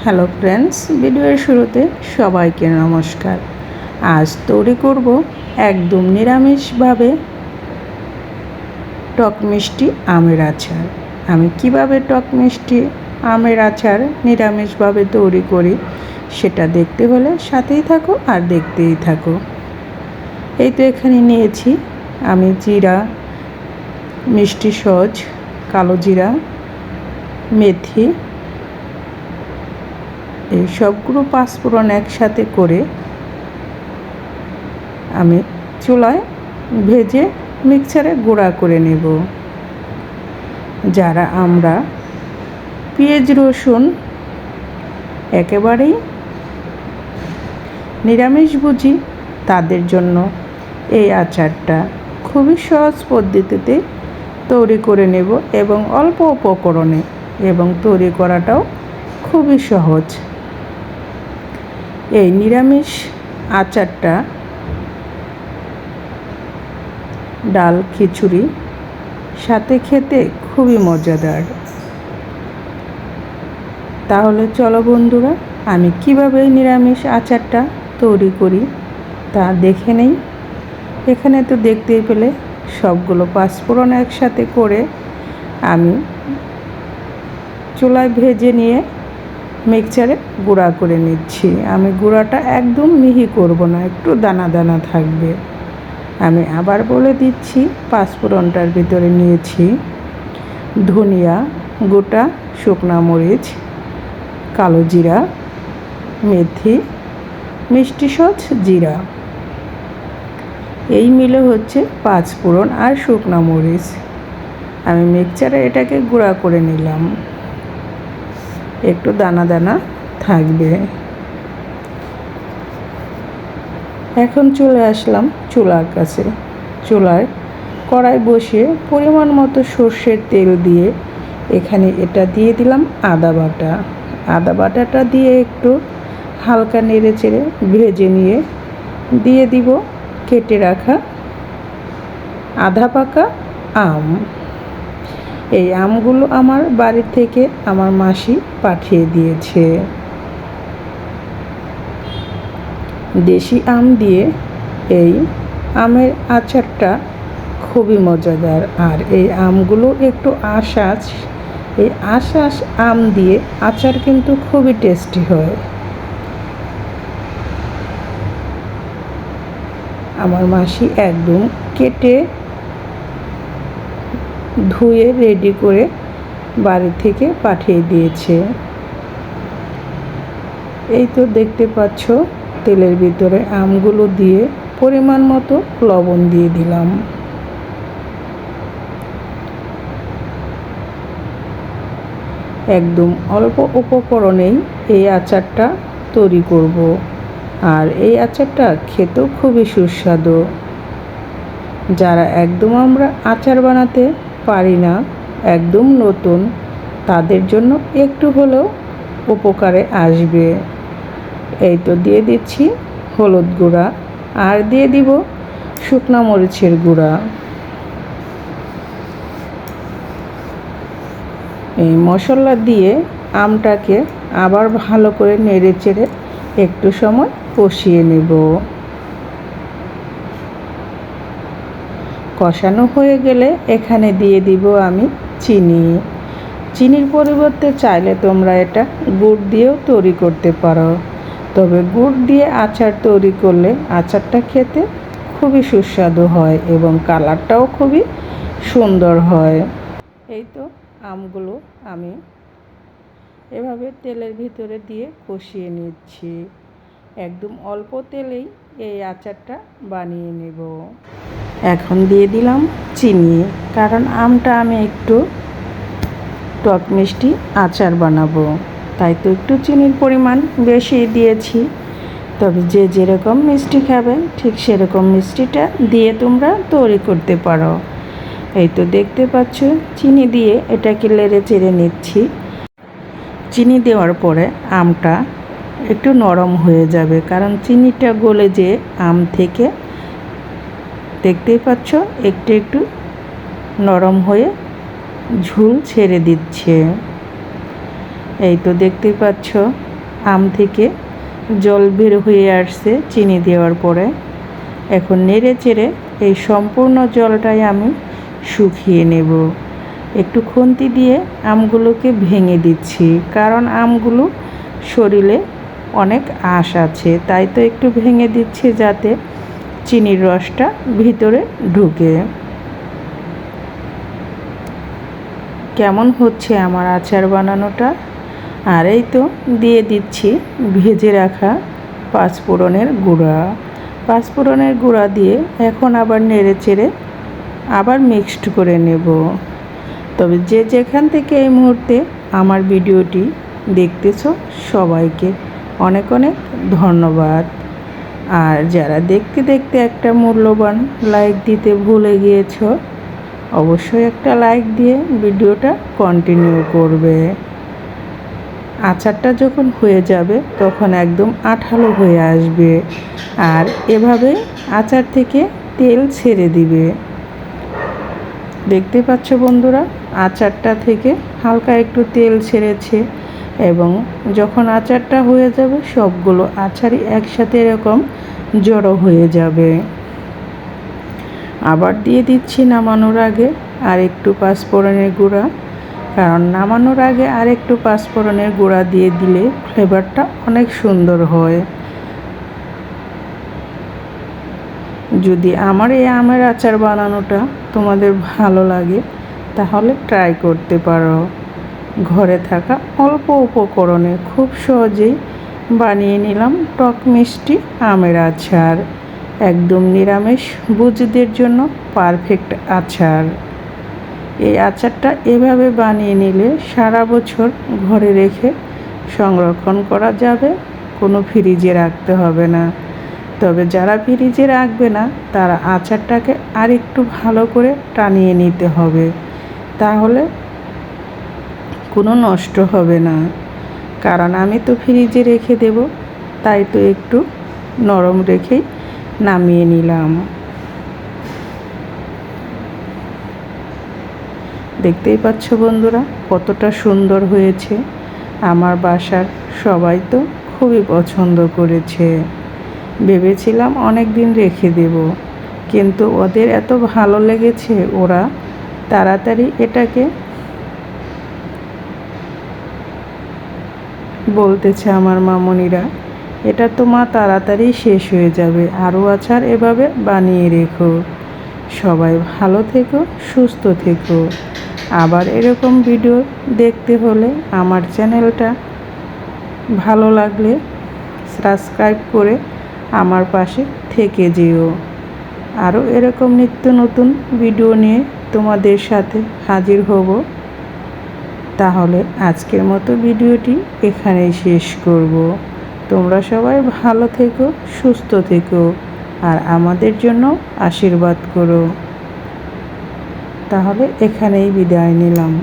Hello friends, ভিডিওর শুরুতে সবাইকে নমস্কার। আজ তৈরি করব একদম নিরামিষভাবে টক মিষ্টি আমের আচার। আমি কিভাবে টক মিষ্টি আমের আচার নিরামিষভাবে তৈরি করি সেটা দেখতে হলে সাথেই থাকো আর দেখতেই থাকো। এই তো এখানে নিয়েছি আমি জিরা, মিষ্টি সজ, কালো জিরা, মেথি, এই সবগুলো পাঁচফোড়ন একসাথে করে আমি চুলায় ভেজে মিক্সারে গুঁড়া করে নেব। যারা আমরা পেঁয়াজ রসুন একেবারেই নিরামিষ বুঝি তাদের জন্য এই আচারটা খুবই সহজ পদ্ধতিতে তৈরি করে নেব এবং অল্প উপকরণে, এবং তৈরি করাটাও খুবই সহজ। এই নিরামিষ আচারটা ডাল খিচুড়ি সাথে খেতে খুবই মজাদার। তাহলে চলো বন্ধুরা, আমি কিভাবে নিরামিষ আচারটা তৈরি করি তা দেখে নেই। এখানে তো দেখতেই পেলে সবগুলো পাঁচফোড়ন একসাথে করে আমি চুলায় ভেজে নিয়ে মিক্সচারে গুঁড়া করে নিচ্ছি। আমি গুঁড়াটা একদম মিহি করব না, একটু দানা দানা থাকবে। আমি আবার বলে দিচ্ছি, পাঁচফোড়নটার ভিতরে নিয়েছি ধনিয়া, গোটা শুকনা মরিচ, কালো জিরা, মেথি, মিষ্টি সজ, জিরা, এই মিলে হচ্ছে পাঁচফোড়ন আর শুকনা মরিচ। আমি মিক্সচারে এটাকে গুঁড়া করে নিলাম, একটু দানা দানা থাকবে। এখন চলে আসলাম চুলার কাছে। চুলায় কড়াই বসিয়ে পরিমাণ মতো সর্ষের তেল দিয়ে এখানে এটা দিয়ে দিলাম আদা বাটা। আদা বাটাটা দিয়ে একটু হালকা নেড়ে চেড়ে ভেজে নিয়ে দিয়ে দিব কেটে রাখা আধা পাকা আম। এই আমগুলো আমার বাড়ি থেকে আমার মাসি পাঠিয়ে দিয়েছে। দেশি আম দিয়ে এই আমের আচারটা খুবই মজাদার। আর এই আমগুলো একটু আঁশাশ, এই আঁশাশ আম দিয়ে আচার কিন্তু খুবই টেস্টি হয়। আমার মাসি একদম কেটে ধুয়ে রেডি করে বাড়ি থেকে পাঠিয়ে দিয়েছে। এই তো দেখতে পাচ্ছ তেলের ভিতরে আমগুলো দিয়ে পরিমাণ মতো লবণ দিয়ে দিলাম। একদম অল্প উপকরণেই এই আচারটা তৈরি করব। আর এই আচারটা খেতেও খুবই সুস্বাদু। যারা একদম আমরা আচার বানাতে পারি না, একদম নতুন, তাদের জন্য একটু হলেও উপকারে আসবে। এই তো দিয়ে দিচ্ছি হলুদ গুঁড়া আর দিয়ে দিব শুকনা মরিচের গুঁড়া। এই মশলা দিয়ে আমটাকে আবার ভালো করে নেড়ে চেড়ে একটু সময় কষিয়ে নেব। কষানো হয়ে গেলে এখানে দিয়ে দিব আমি চিনি। চিনির পরিবর্তে চাইলে তোমরা এটা গুড় দিয়েও তৈরি করতে পারো, তবে গুড় দিয়ে আচার তৈরি করলে আচারটা খেতে খুবই সুস্বাদু হয় এবং কালারটাও খুবই সুন্দর হয়। এই তো আমগুলো আমি এভাবে তেলের ভিতরে দিয়ে কষিয়ে নিচ্ছি। একদম অল্প তেলেই এই আচারটা বানিয়ে নেব। এখন দিয়ে দিলাম চিনি, কারণ আমটা আমি একটু টক মিষ্টি আচার বানাবো, তাই তো একটু চিনির পরিমাণ বেশি দিয়েছি। তবে যে যেরকম মিষ্টি খাবে ঠিক সেরকম মিষ্টিটা দিয়ে তোমরা তৈরি করতে পারো। এই তো দেখতে পাচ্ছ চিনি দিয়ে এটাকে নেড়ে চেড়ে নিচ্ছি। চিনি দেওয়ার পরে আমটা একটু নরম হয়ে যাবে, কারণ চিনিটা গলে যে আম থেকে দেখতেই পাচ্ছ একটু একটু নরম হয়ে ঝুল ছেড়ে দিচ্ছে। এই তো দেখতেই পাচ্ছ আম থেকে জল বের হয়ে আসছে চিনি দেওয়ার পরে। এখন নেড়ে চেড়ে এই সম্পূর্ণ জলটাই আমি শুকিয়ে নেব। একটু খুন্তি দিয়ে আমগুলোকে ভেঙে দিচ্ছি, কারণ আমগুলো শরীরে অনেক আঁশ আছে, তাই তো একটু ভেঙে দিচ্ছি যাতে চিনির রসটা ভিতরে ঢুকে। কেমন হচ্ছে আমার আচার বানানোটা। আর এই তো দিয়ে দিচ্ছি ভেজে রাখা পাঁচফোড়নের গুঁড়া। পাঁচফোড়নের গুঁড়া দিয়ে এখন আবার নেড়ে চেড়ে আবার মিক্সড করে নেব। তবে যে যেখান থেকে এই মুহূর্তে আমার ভিডিওটি দেখতেছো সবাইকে অনেক অনেক ধন্যবাদ। আর যারা দেখতে দেখতে একটা মূল্যবান লাইক দিতে ভুলে গিয়েছো, অবশ্যই একটা লাইক দিয়ে ভিডিওটা কন্টিনিউ করবে। আচারটা যখন হয়ে যাবে তখন একদম আঠালো হয়ে আসবে, আর এভাবে আচার থেকে তেল ছেড়ে দিবে। দেখতে পাচ্ছ বন্ধুরা, আচারটা থেকে হালকা একটু তেল ছেড়েছে, এবং যখন আচারটা হয়ে যাবে সবগুলো আচারই একসাথে এরকম জড়ো হয়ে যাবে। আবার দিয়ে দিচ্ছি নামানোর আগে আর একটু পাঁচফোড়নের গুঁড়া, কারণ নামানোর আগে আর একটু পাঁচফোড়নের গুঁড়া দিয়ে দিলে ফ্লেভারটা অনেক সুন্দর হয়। যদি আমার এই আমের আচার বানানোটা তোমাদের ভালো লাগে তাহলে ট্রাই করতে পারো। ঘরে থাকা অল্প উপকরণে খুব সহজেই বানিয়ে নিলাম টক মিষ্টি আমের আচার। একদম নিরামিষ ভোজীদের জন্য পারফেক্ট আচার। এই আচারটা এভাবে বানিয়ে নিলে সারা বছর ঘরে রেখে সংরক্ষণ করা যাবে, কোনো ফ্রিজে রাখতে হবে না। তবে যারা ফ্রিজে রাখবে না তারা আচারটাকে আরেকটু ভালো করে টানিয়ে নিতে হবে, তাহলে কোনো নষ্ট হবে না। কারণ আমি তো ফ্রিজে রেখে দেব, তাই তো একটু নরম রেখেই নামিয়ে নিলাম। দেখতেই পাচ্ছ বন্ধুরা কতটা সুন্দর হয়েছে। আমার বাসার সবাই তো খুবই পছন্দ করেছে। ভেবেছিলাম অনেক দিন রেখে দেব, কিন্তু ওদের এত ভালো লেগেছে, ওরা তাড়াতাড়ি এটাকে বলতেছে আমার মামনিরা, এটা তো মা তাড়াতাড়ি শেষ হয়ে যাবে, আরও আচার এভাবে বানিয়ে রেখো। সবাই ভালো থেকো, সুস্থ থেকো। আবার এরকম ভিডিও দেখতে হলে আমার চ্যানেলটা ভালো লাগলে সাবস্ক্রাইব করে আমার পাশে থেকে যেও। আরও এরকম নিত্য নতুন ভিডিও নিয়ে তোমাদের সাথে হাজির হব। তাহলে আজকের মতো ভিডিওটি এখানেই শেষ করব। তোমরা সবাই ভালো থেকো, সুস্থ থেকো, আর আমাদের জন্য আশীর্বাদ করো। তাহলে এখানেই বিদায় নিলাম।